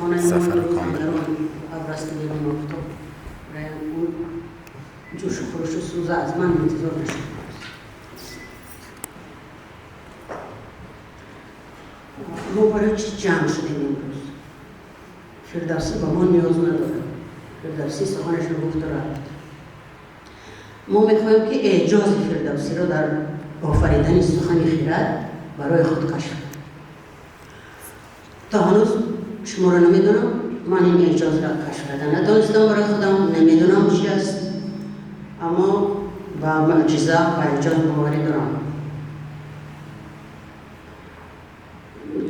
سفر کامل ابرست بیرون افتاد برای اون جوش و خروش و سوز از من انتظار نشد. ما برای چی جمع شدیم امروز؟ فردوسی با ما نیاز نداره. فردوسی سخنش رو گفت و رفت. ما میخوایم که اعجاز فردوسی رو در آفریدن سخن خرد برای خود کشف کنیم. تا هنوز شما رو نمیدونم، من این اعجاز را کشف کردم ندانستم برای خودم، نمیدونم چی است، اما با معجزه و اعجاز باوری دارم.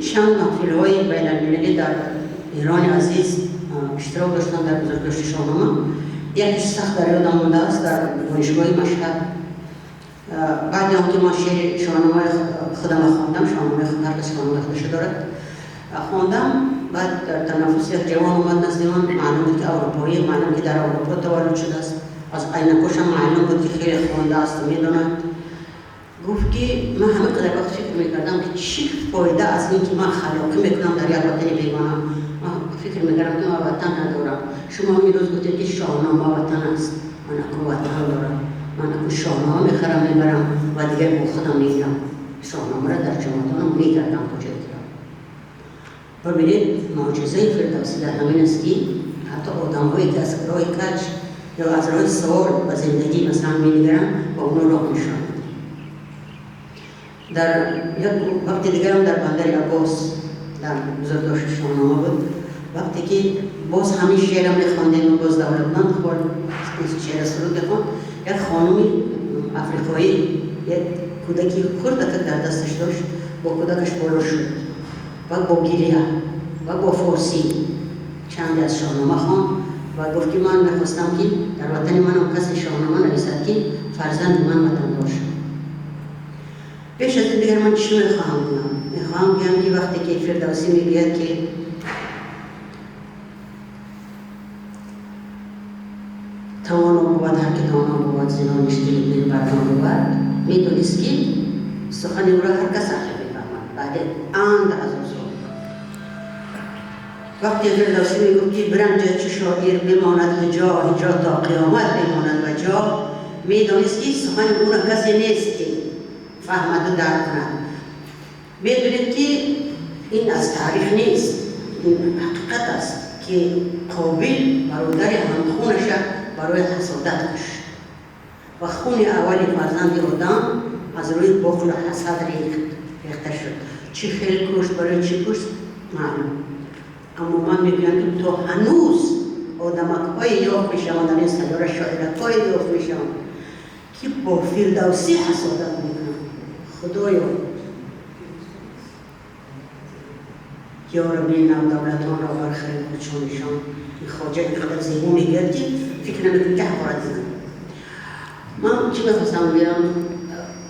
چند محفل‌های بین‌المللی در ایران عزیز اشتراک داشتم در بزرگداشت شاهنامه. یکیش سخت در یادم مانده است در دانشگاه مشهد. بعد که ما شعر شاهنامه خودم خواندم، شاهنامه هر کس شاهنامه خودش دارد، خواندم. بعد در تنفس یک جوان اومد نزد من، معلوم بود که اروپایی، معلوم که در اروپا تولد شده است، از عینکش هم معلوم بود که خیلی خوانده است و میداند. گفت که من همه قدر وقت فکر میکردم که چی فایده از این که من خلاقی میکنم در یک وطن بیگانه. فکر میکردم که من وطن ندارم. شما امروز گفتید که شاهنامه وطن است. من اکو وطن دارم. من اکو شاهنامه میخرم میبرم و دیگر با خودم میگیرم. شاهنامه را در جماعتانم میگردم کجا گیرم. ببینید معجزه فردوسی در همین است که حتی آدم‌هایی که از راه کج یا از راه سوال و زندگی مثلا می‌نگرن با اون راه نشان میده. در یک وقت دیگر هم در بندر عباس در بزرگداشت شاهنامه بود، وقتی که باز همین شعرم می‌خواندیم و باز دولتمند خورد شعر سرود بخوان، یک خانومی افریقایی یک کودکی خرد در دستش داشت، با کودکش بالا شد و با گریه و با فارسی چند از شاهنامه خواند و گفت که من می‌خواستم که در وطن منم کسی شاهنامه نویسد که فرزند من وطندار شد. پیش از این دیگر من چی میخواهم کنم؟ میخواهم بگم که وقتی که فردوسی میگوید که توانا بود هر که توانا بود زنا نشتی بین بردان بود، میدونست که سخن او را هر کس حقیق میفهمد بعد اند از او سخن. وقتی فردوسی میگفت که برنج چه شاعر بماند و جا تا قیامت بماند و جا، میدونست که سخن او را کسی نیست که فهمد و درک کند. بدونید که این از تاریخ نیست، این حقیقت است که قابیل برادر همخونش برای حسادت کشت و خون اولی فرزند آدم از روی بخل و حسد ریخته شد. چی خیلی کشت برای چی کشت معلوم. اما من میگویم که تو هنوز آدمک‌های یافت میشوند در این سیاره شاعرک‌های یافت میشوند که با فردوسی حسادت میکنند. خدایا یا ربی نو دولتان را برخرید چونشان این خواجه اینقدر زیبون میگرد که فکر نمیکنم که حقارت زنم. من چی بخواستم بیارم؟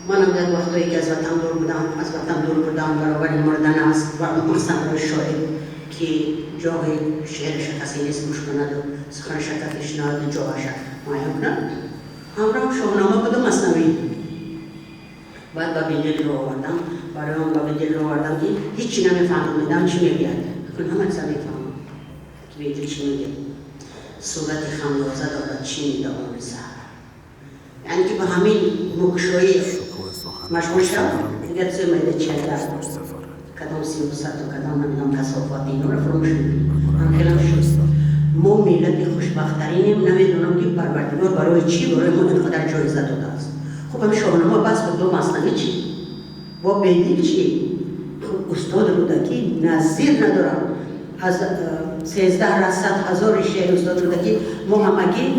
منم در وقتایی که از وطن دور بودم برابر مردن است و مقصد برای شاعر که جای شعرش کسی نیست گوش کند و سخنش کسی شنود و جاهش معلوم کند. همراه شاهنامه بود و مثنوی. بعد با بیدل رو آوردم، برای اون با بیدل رو آوردم که هیچی نمیفهمیدم چی میگوید. کل همه چیزا میفهمم که بیدل چی میگه. صورت خمیازه دارد چی میدوان سهر. یعنی که با همین مکشوی مشغول شد دیگر توی میده چهره کدام سیاست و کدام نمیدونم کثافات اینا رو فراموش میکنیم. من خیلی شد. ما ملت خوشبخت‌ترینیم، نمیدونم که پروردگار برای چی برای ما اینقدر جایزه داده است. خب همین شاهنامه بس بود دو مثنوی چی؟ با بیدل چی؟ خب استاد رودکی نظیر ندارم. از 13,000 شعر استاد رودکی ما همگی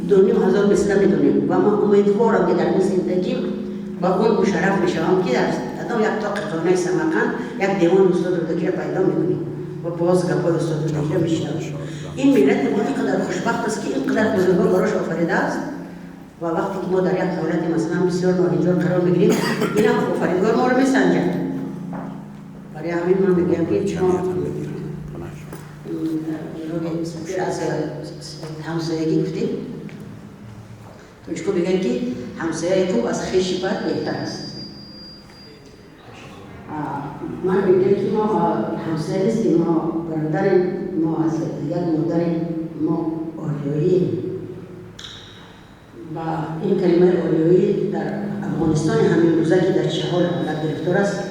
2,500 مثل میدونیم و من امیدوارم که در این زندگی با اون مشرف میشم که در یک تاق خانه سمرقند یک دیوان استاد رودکی را پیدا میکنیم و باز گپای استاد رودکی را میشنویم. این ملت ما اینقدر خوشبخت است که اینقدر بزرگوار براش آفریده است و وقتی که ما در یک حالت مثلا بسیار ناهنجار قرار میگیریم این هم آفریدگار ما رو میسنجد. برای همین من میگم که شما از همسایگی گفتید تو چکو بگن که همسایه تو از خیشی بد بهتر است. من میگم که ما همسایه نیستیم، ما برادریم ما از یک مادر ما آریایی و این کلمه آریایی در افغانستان همین روزه که در چه حال حالت گرفتار است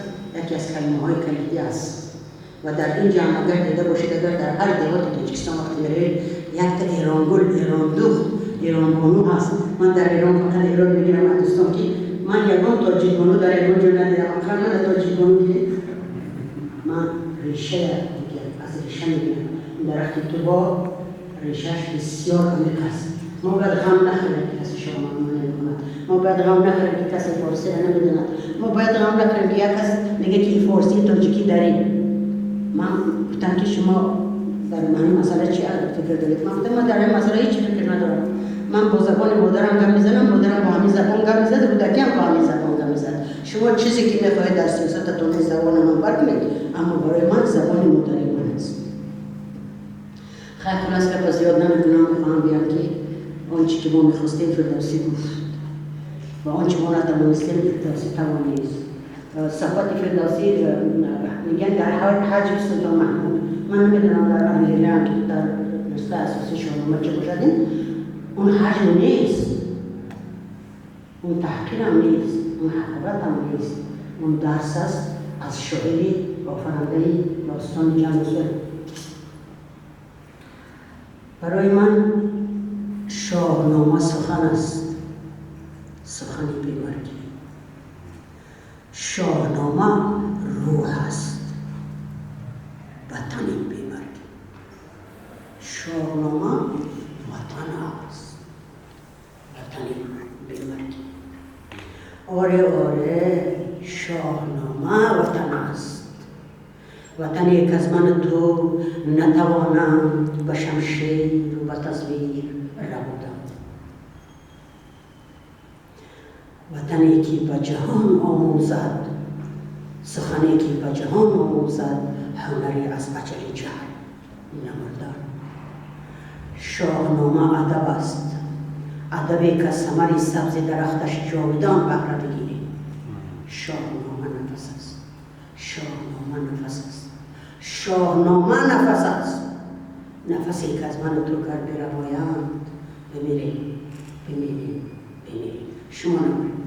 یکی از کلمه های کلیدی است و در این جمع اگر دیده باشید اگر در هر دیوات تاجیکستان وقتی میرید یک تا ایرانگل، ایراندوخت، ایرانبانو هست. من در ایران فقط ایران میگیرم از دوستان که من یکم تاجیک بانو در ایران جو ندیدم. آخر من در تاجیک بانو دیدم من ریشه دیگه از ریشه میبینم. این درخت توبا ریشهش بسیار عمیق است. ما باید غم نخوریم که کسی شما نمی‌کند. ما باید غم نخوریم که کسی فارسی را نمی‌داند. ما باید غم نخوریم که یک کس میگه که فارسی تاجیکی داریم. من گفتم که شما در این مسئله چی فکر دارید؟ من گفتم من در این مسئله هیچ فکر ندارم. من با زبان مادرم گپ میزنم، مادرم با همین زبان گپ میزد، رودکی هم با همین زبان گپ میزد. شما چیزی که میخواهید در سیاستتون زبان من برکنید، اما برای من زبان مادری من است. خیلی خلاص که زیاد نمی‌کنم میخوام بیام که آنچه که ما میخواستیم فردوسی گفت و آنچه ما نتوانستیم فردوسی توانست. صحبت فردوسی میگن در حج سلطان محمود. من نمیدونم در امیران که در نسخه اساسی شاهنامه چه باشد، اون حج نیست، اون تحقیر هم نیست، اون حقیقت هم نیست، اون درس است از شاعری آفرینده داستان جمع‌سوز. برای من شاهنامه سخن است، سخنی بی‌مرگی. شاهنامه روح است، وطنی بی‌مرگی. شاهنامه وطن است، وطنی بی‌مرگی. آره شاهنامه وطن است، وطنی که از من تو نتوانم به شمشیر و تصویر ربودم. وطنی که به جهان آموزد، سخنی که به جهان آموزد، هنری از اجل جهل نمردن. شاهنامه ادب است، ادبی که ثمر سبز درختش جاودان بهره بگیریم. شاهنامه نفس است، شاهنامه نفس است، شاهنامه نفس است، نفسی که از من تو کرد بروایند. بمیریم بمیریم بمیریم. شما نمید.